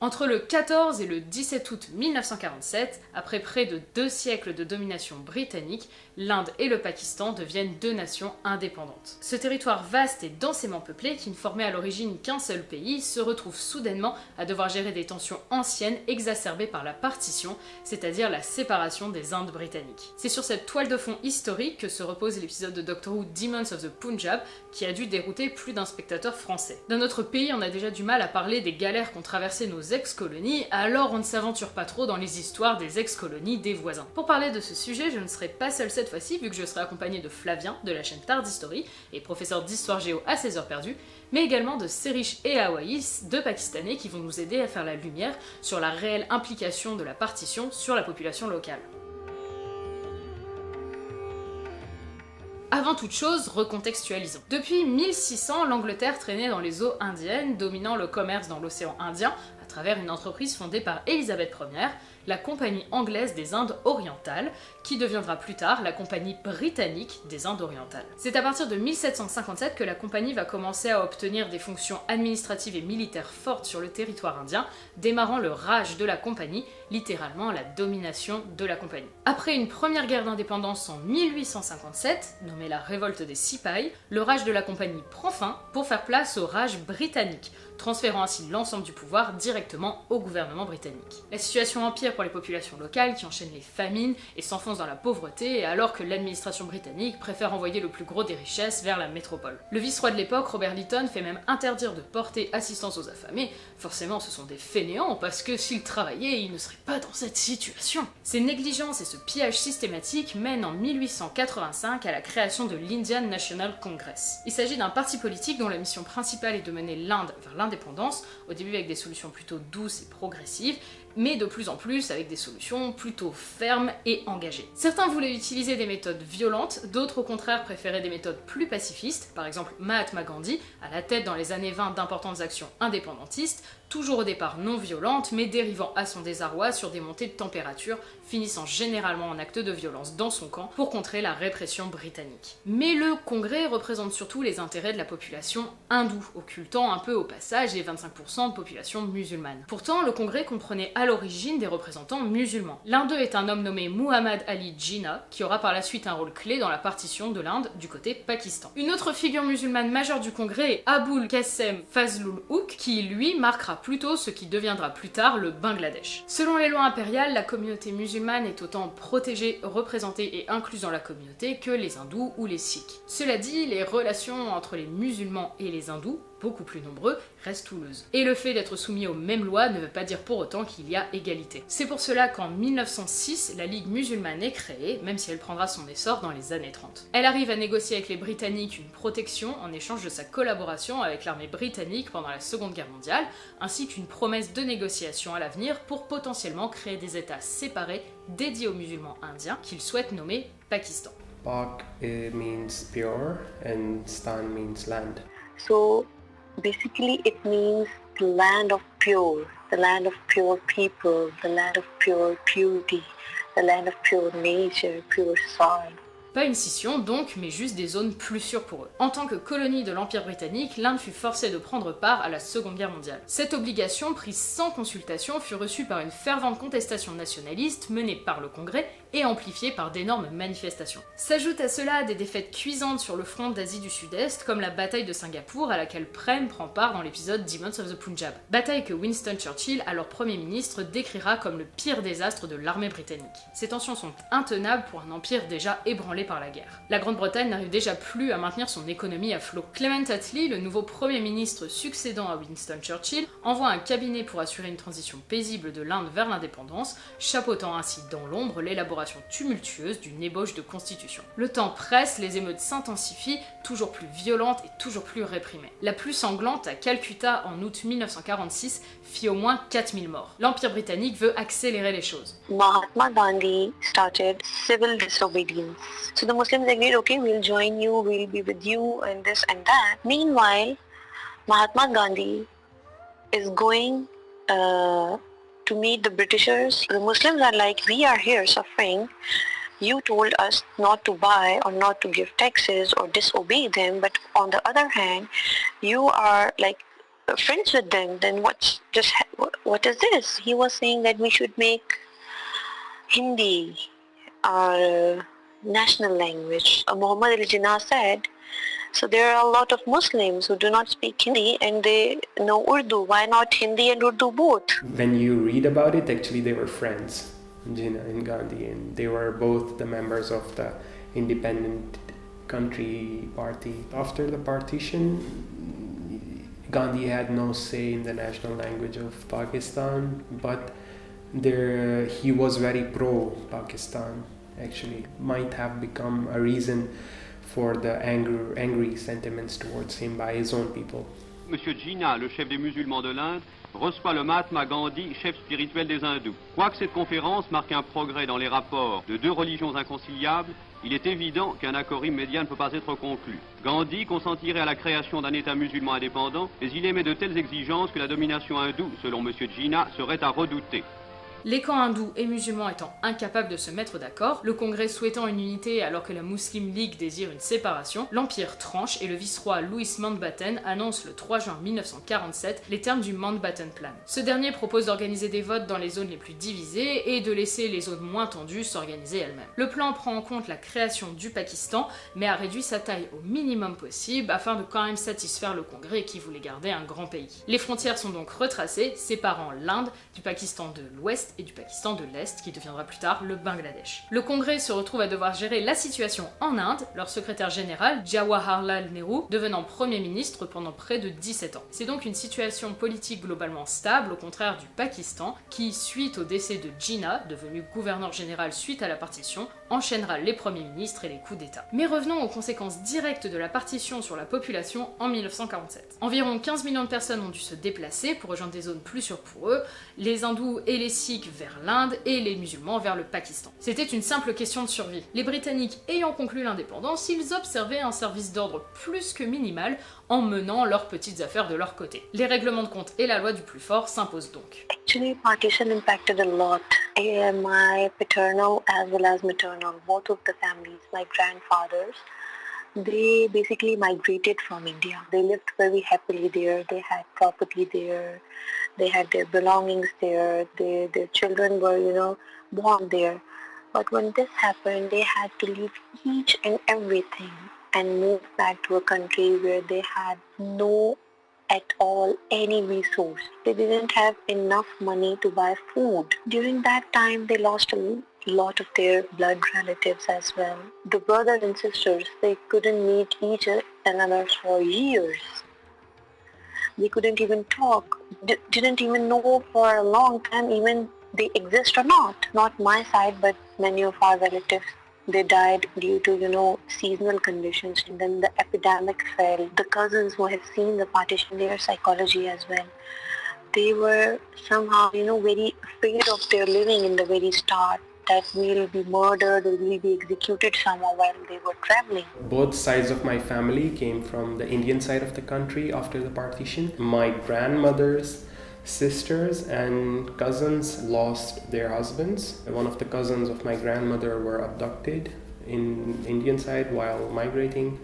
Entre le 14 et le 17 août 1947, après près de 2 siècles de domination britannique, l'Inde et le Pakistan deviennent 2 nations indépendantes. Ce territoire vaste et densément peuplé, qui ne formait à l'origine qu'un seul pays, se retrouve soudainement à devoir gérer des tensions anciennes exacerbées par la partition, c'est-à-dire la séparation des Indes britanniques. C'est sur cette toile de fond historique que se repose l'épisode de Doctor Who Demons of the Punjab, qui a dû dérouter plus d'un spectateur français. Dans notre pays, on a déjà du mal à parler des galères qu'ont traversées nos ex-colonies, alors on ne s'aventure pas trop dans les histoires des ex-colonies des voisins. Pour parler de ce sujet, je ne serai pas seule cette fois-ci, vu que je serai accompagnée de Flavien, de la chaîne Tard History, et professeur d'histoire géo à 16 heures perdues, mais également de Serish et Awaïs, 2 Pakistanais qui vont nous aider à faire la lumière sur la réelle implication de la partition sur la population locale. Avant toute chose, recontextualisons. Depuis 1600, l'Angleterre traînait dans les eaux indiennes, dominant le commerce dans l'océan Indien, à travers une entreprise fondée par Élisabeth Ier, la Compagnie anglaise des Indes orientales, qui deviendra plus tard la Compagnie britannique des Indes orientales. C'est à partir de 1757 que la compagnie va commencer à obtenir des fonctions administratives et militaires fortes sur le territoire indien, démarrant le Raj de la compagnie, littéralement la domination de la compagnie. Après une première guerre d'indépendance en 1857, nommée la révolte des Sipahis, le Raj de la compagnie prend fin pour faire place au Raj britannique, transférant ainsi l'ensemble du pouvoir directement au gouvernement britannique. La situation empire pour les populations locales qui enchaînent les famines et s'enfoncent dans la pauvreté, alors que l'administration britannique préfère envoyer le plus gros des richesses vers la métropole. Le vice-roi de l'époque, Robert Lytton, fait même interdire de porter assistance aux affamés. Forcément, ce sont des fainéants, parce que s'ils travaillaient, ils ne seraient pas dans cette situation. Ces négligences et ce pillage systématique mènent en 1885 à la création de l'Indian National Congress. Il s'agit d'un parti politique dont la mission principale est de mener l'Inde vers l'indépendance, au début avec des solutions plutôt douces et progressives, mais de plus en plus avec des solutions plutôt fermes et engagées. Certains voulaient utiliser des méthodes violentes, d'autres au contraire préféraient des méthodes plus pacifistes, par exemple Mahatma Gandhi, à la tête dans les années 20 d'importantes actions indépendantistes, toujours au départ non violentes, mais dérivant à son désarroi sur des montées de température, finissant généralement en actes de violence dans son camp pour contrer la répression britannique. Mais le Congrès représente surtout les intérêts de la population hindoue, occultant un peu au passage les 25% de population musulmane. Pourtant, le Congrès comprenait à l'origine des représentants musulmans. L'un d'eux est un homme nommé Muhammad Ali Jinnah, qui aura par la suite un rôle clé dans la partition de l'Inde du côté Pakistan. Une autre figure musulmane majeure du Congrès est Abul Qassem Fazlul Huq, qui lui marquera plutôt ce qui deviendra plus tard le Bangladesh. Selon les lois impériales, la communauté musulmane est autant protégée, représentée et incluse dans la communauté que les hindous ou les sikhs. Cela dit, les relations entre les musulmans et les hindous, beaucoup plus nombreux, restent houleuses. Et le fait d'être soumis aux mêmes lois ne veut pas dire pour autant qu'il y a égalité. C'est pour cela qu'en 1906, la Ligue musulmane est créée, même si elle prendra son essor dans les années 30. Elle arrive à négocier avec les Britanniques une protection en échange de sa collaboration avec l'armée britannique pendant la Seconde Guerre mondiale, ainsi qu'une promesse de négociation à l'avenir pour potentiellement créer des États séparés dédiés aux musulmans indiens qu'il souhaite nommer Pakistan. Pak means pure and Stan means land. So basically it means the land of pure people, the land of pure beauty, the land of pure nature, pure soil. Pas une scission donc, mais juste des zones plus sûres pour eux. En tant que colonie de l'Empire britannique, l'Inde fut forcée de prendre part à la Seconde Guerre mondiale. Cette obligation, prise sans consultation, fut reçue par une fervente contestation nationaliste menée par le Congrès et amplifiée par d'énormes manifestations. S'ajoutent à cela des défaites cuisantes sur le front d'Asie du Sud-Est, comme la bataille de Singapour à laquelle Prem prend part dans l'épisode Demons of the Punjab. Bataille que Winston Churchill, alors Premier ministre, décrira comme le pire désastre de l'armée britannique. Ces tensions sont intenables pour un empire déjà ébranlé par la guerre. La Grande-Bretagne n'arrive déjà plus à maintenir son économie à flot. Clement Attlee, le nouveau Premier ministre succédant à Winston Churchill, envoie un cabinet pour assurer une transition paisible de l'Inde vers l'indépendance, chapeautant ainsi dans l'ombre l'élaboration tumultueuse d'une ébauche de constitution. Le temps presse, les émeutes s'intensifient, toujours plus violentes et toujours plus réprimées. La plus sanglante à Calcutta en août 1946 fit au moins 4000 morts. L'Empire britannique veut accélérer les choses. Mahatma Gandhi started civil disobedience. So the Muslims agreed, okay, we'll join you, we'll be with you, and this and that. Meanwhile, Mahatma Gandhi is going to meet the Britishers. The Muslims are like, we are here suffering. You told us not to buy or not to give taxes or disobey them, but on the other hand, you are like friends with them. Then what's just What is this? He was saying that we should make Hindi our national language. Muhammad Ali Jinnah said, so there are a lot of Muslims who do not speak Hindi and they know Urdu. Why not Hindi and Urdu both? When you read about it, actually they were friends, Jinnah and Gandhi, and they were both the members of the independent country party. After the partition, Gandhi had no say in the national language of Pakistan, but he was very pro-Pakistan, actually. Might have become a reason for the angry sentiments towards him by his own people. Monsieur Jinnah, le chef des musulmans de l'Inde, reçoit le Mahatma Gandhi, chef spirituel des hindous. Quoique cette conférence marque un progrès dans les rapports de deux religions inconciliables, il est évident qu'un accord immédiat ne peut pas être conclu. Gandhi consentirait à la création d'un État musulman indépendant, mais il émet de telles exigences que la domination hindoue, selon Monsieur Jinnah, serait à redouter. Les camps hindous et musulmans étant incapables de se mettre d'accord, le Congrès souhaitant une unité alors que la Muslim League désire une séparation, l'Empire tranche et le vice-roi Louis Mountbatten annonce le 3 juin 1947 les termes du Mountbatten Plan. Ce dernier propose d'organiser des votes dans les zones les plus divisées et de laisser les zones moins tendues s'organiser elles-mêmes. Le plan prend en compte la création du Pakistan, mais a réduit sa taille au minimum possible afin de quand même satisfaire le Congrès qui voulait garder un grand pays. Les frontières sont donc retracées, séparant l'Inde du Pakistan de l'Ouest et du Pakistan de l'Est, qui deviendra plus tard le Bangladesh. Le Congrès se retrouve à devoir gérer la situation en Inde, leur secrétaire général, Jawaharlal Nehru, devenant Premier ministre pendant près de 17 ans. C'est donc une situation politique globalement stable, au contraire du Pakistan, qui, suite au décès de Jinnah, devenu gouverneur général suite à la partition, enchaînera les premiers ministres et les coups d'État. Mais revenons aux conséquences directes de la partition sur la population en 1947. Environ 15 millions de personnes ont dû se déplacer pour rejoindre des zones plus sûres pour eux, les hindous et les sikhs vers l'Inde et les musulmans vers le Pakistan. C'était une simple question de survie. Les Britanniques ayant conclu l'indépendance, ils observaient un service d'ordre plus que minimal en menant leurs petites affaires de leur côté. Les règlements de compte et la loi du plus fort s'imposent donc. Actually, partition impacted a lot. My paternal as well as maternal, both of the families, my grandfathers, they basically migrated from India. They lived very happily there. They had property there. They had their belongings there. Their children were, born there. But when this happened, they had to leave each and everything and move back to a country where they had no at all any resource. They didn't have enough money to buy food. During that time, they lost a lot of their blood relatives as well. The brothers and sisters, they couldn't meet each another for years. They couldn't even talk, didn't even know for a long time even they exist or not. Not my side, but many of our relatives, they died due to, seasonal conditions. And then the epidemic fell. The cousins who have seen the partition, their psychology as well, they were somehow, very afraid of their living in the very start, that we'll be murdered or we'll be executed somewhere while they were traveling. Both sides of my family came from the Indian side of the country after the partition. My grandmother's sisters and cousins lost their husbands. One of the cousins of my grandmother were abducted in Indian side while migrating,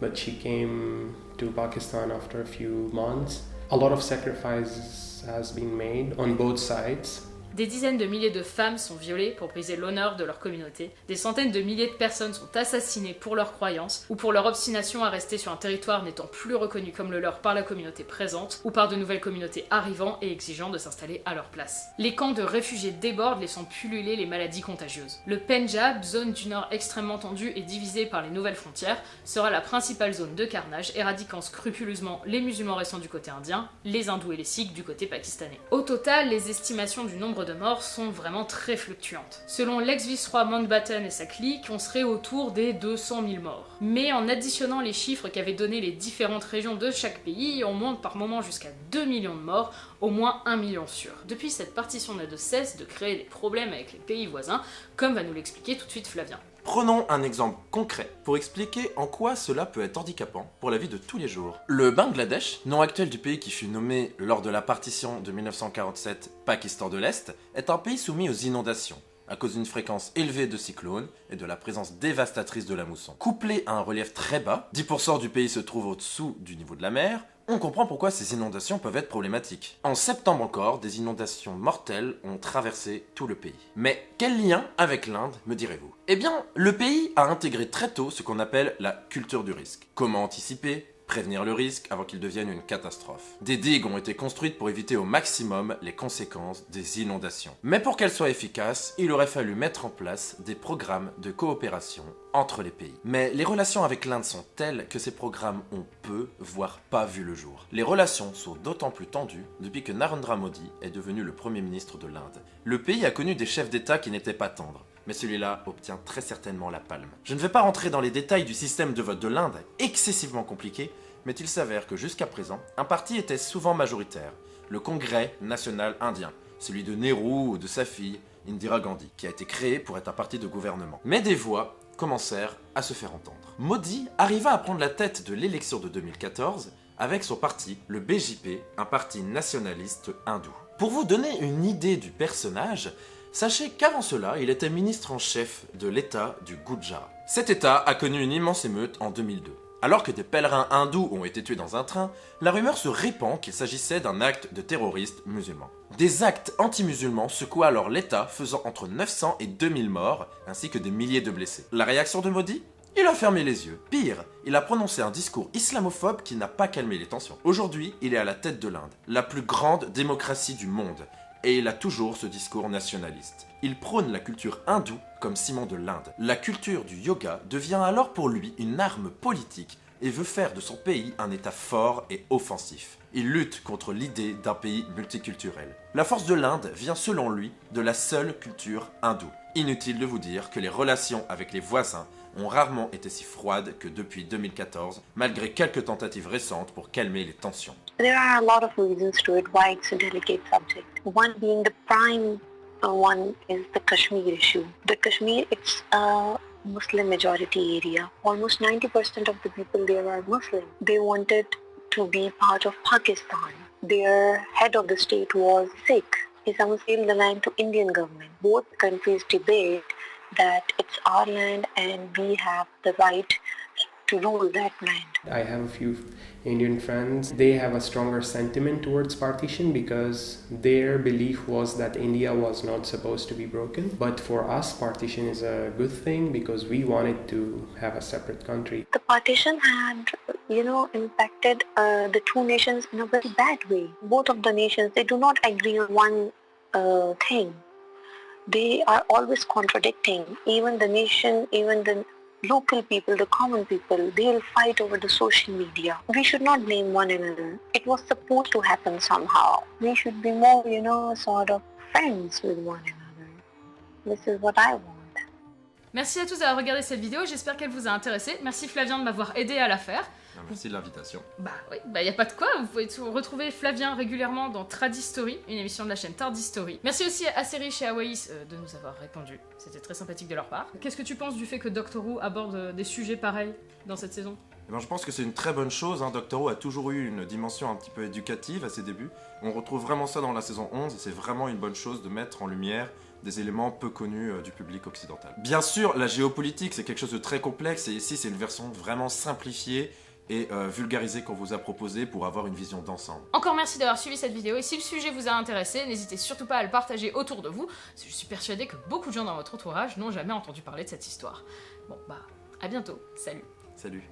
but she came to Pakistan after a few months. A lot of sacrifices has been made on both sides. Des dizaines de milliers de femmes sont violées pour briser l'honneur de leur communauté, des centaines de milliers de personnes sont assassinées pour leurs croyances ou pour leur obstination à rester sur un territoire n'étant plus reconnu comme le leur par la communauté présente ou par de nouvelles communautés arrivant et exigeant de s'installer à leur place. Les camps de réfugiés débordent, laissant pulluler les maladies contagieuses. Le Pendjab, zone du nord extrêmement tendue et divisée par les nouvelles frontières, sera la principale zone de carnage, éradiquant scrupuleusement les musulmans restants du côté indien, les hindous et les sikhs du côté pakistanais. Au total, les estimations du nombre de morts sont vraiment très fluctuantes. Selon l'ex-vice-roi Mountbatten et sa clique, on serait autour des 200 000 morts. Mais en additionnant les chiffres qu'avaient donnés les différentes régions de chaque pays, on monte par moment jusqu'à 2 millions de morts, au moins 1 million sûr. Depuis, cette partition n'a de cesse de créer des problèmes avec les pays voisins, comme va nous l'expliquer tout de suite Flavien. Prenons un exemple concret pour expliquer en quoi cela peut être handicapant pour la vie de tous les jours. Le Bangladesh, nom actuel du pays qui fut nommé lors de la partition de 1947 Pakistan de l'Est, est un pays soumis aux inondations à cause d'une fréquence élevée de cyclones et de la présence dévastatrice de la mousson. Couplé à un relief très bas, 10% du pays se trouve au-dessous du niveau de la mer, On comprend pourquoi ces inondations peuvent être problématiques. En septembre encore, des inondations mortelles ont traversé tout le pays. Mais quel lien avec l'Inde, me direz-vous? Eh bien, le pays a intégré très tôt ce qu'on appelle la culture du risque. Comment anticiper? Prévenir le risque avant qu'il devienne une catastrophe. Des digues ont été construites pour éviter au maximum les conséquences des inondations. Mais pour qu'elles soient efficaces, il aurait fallu mettre en place des programmes de coopération entre les pays. Mais les relations avec l'Inde sont telles que ces programmes ont peu, voire pas vu le jour. Les relations sont d'autant plus tendues depuis que Narendra Modi est devenu le Premier ministre de l'Inde. Le pays a connu des chefs d'État qui n'étaient pas tendres, mais celui-là obtient très certainement la palme. Je ne vais pas rentrer dans les détails du système de vote de l'Inde, excessivement compliqué, mais il s'avère que jusqu'à présent, un parti était souvent majoritaire, le Congrès national indien, celui de Nehru ou de sa fille, Indira Gandhi, qui a été créé pour être un parti de gouvernement. Mais des voix commencèrent à se faire entendre. Modi arriva à prendre la tête de l'élection de 2014 avec son parti, le BJP, un parti nationaliste hindou. Pour vous donner une idée du personnage, sachez qu'avant cela, il était ministre en chef de l'État du Gujarat. Cet État a connu une immense émeute en 2002. Alors que des pèlerins hindous ont été tués dans un train, la rumeur se répand qu'il s'agissait d'un acte de terroristes musulmans. Des actes anti-musulmans secouent alors l'État, faisant entre 900 et 2000 morts, ainsi que des milliers de blessés. La réaction de Modi? Il a fermé les yeux. Pire, il a prononcé un discours islamophobe qui n'a pas calmé les tensions. Aujourd'hui, il est à la tête de l'Inde, la plus grande démocratie du monde. Et il a toujours ce discours nationaliste. Il prône la culture hindoue comme ciment de l'Inde. La culture du yoga devient alors pour lui une arme politique et veut faire de son pays un État fort et offensif. Il lutte contre l'idée d'un pays multiculturel. La force de l'Inde vient selon lui de la seule culture hindoue. Inutile de vous dire que les relations avec les voisins ont rarement été si froides que depuis 2014, malgré quelques tentatives récentes pour calmer les tensions. There are a lot of reasons to it why it's a delicate subject. One being the prime one is the Kashmir issue. The Kashmir, it's a Muslim majority area. Almost 90% of the people there are Muslim. They wanted to be part of Pakistan. Their head of the state was Sikh. He sold the land to Indian government. Both countries debate that it's our land and we have the right to rule that land. I have a few Indian friends. They have a stronger sentiment towards partition because their belief was that India was not supposed to be broken. But for us, partition is a good thing because we wanted to have a separate country. The partition had, impacted the two nations in a very bad way. Both of the nations, they do not agree on one thing. They are always contradicting. Even the nation, even the local people, the common people, they'll fight over the social media. We should not blame one another. It was supposed to happen somehow. We should be more, sort of friends with one another. This is what I want. Merci à tous d'avoir regardé cette vidéo, j'espère qu'elle vous a intéressé. Merci Flavien de m'avoir aidé à la faire. Merci de l'invitation. Bah oui, y a pas de quoi, vous pouvez retrouver Flavien régulièrement dans Tradistory, une émission de la chaîne Tardistory. Merci aussi à Serish et à Waïs de nous avoir répondu, c'était très sympathique de leur part. Qu'est-ce que tu penses du fait que Doctor Who aborde des sujets pareils dans cette saison? Je pense que c'est une très bonne chose. Doctor Who a toujours eu une dimension un petit peu éducative à ses débuts. On retrouve vraiment ça dans la saison 11 et c'est vraiment une bonne chose de mettre en lumière des éléments peu connus du public occidental. Bien sûr, la géopolitique c'est quelque chose de très complexe et ici c'est une version vraiment simplifiée et vulgarisée qu'on vous a proposé pour avoir une vision d'ensemble. Encore merci d'avoir suivi cette vidéo et si le sujet vous a intéressé, n'hésitez surtout pas à le partager autour de vous, parce que je suis persuadée que beaucoup de gens dans votre entourage n'ont jamais entendu parler de cette histoire. Bon bah, à bientôt, salut. Salut.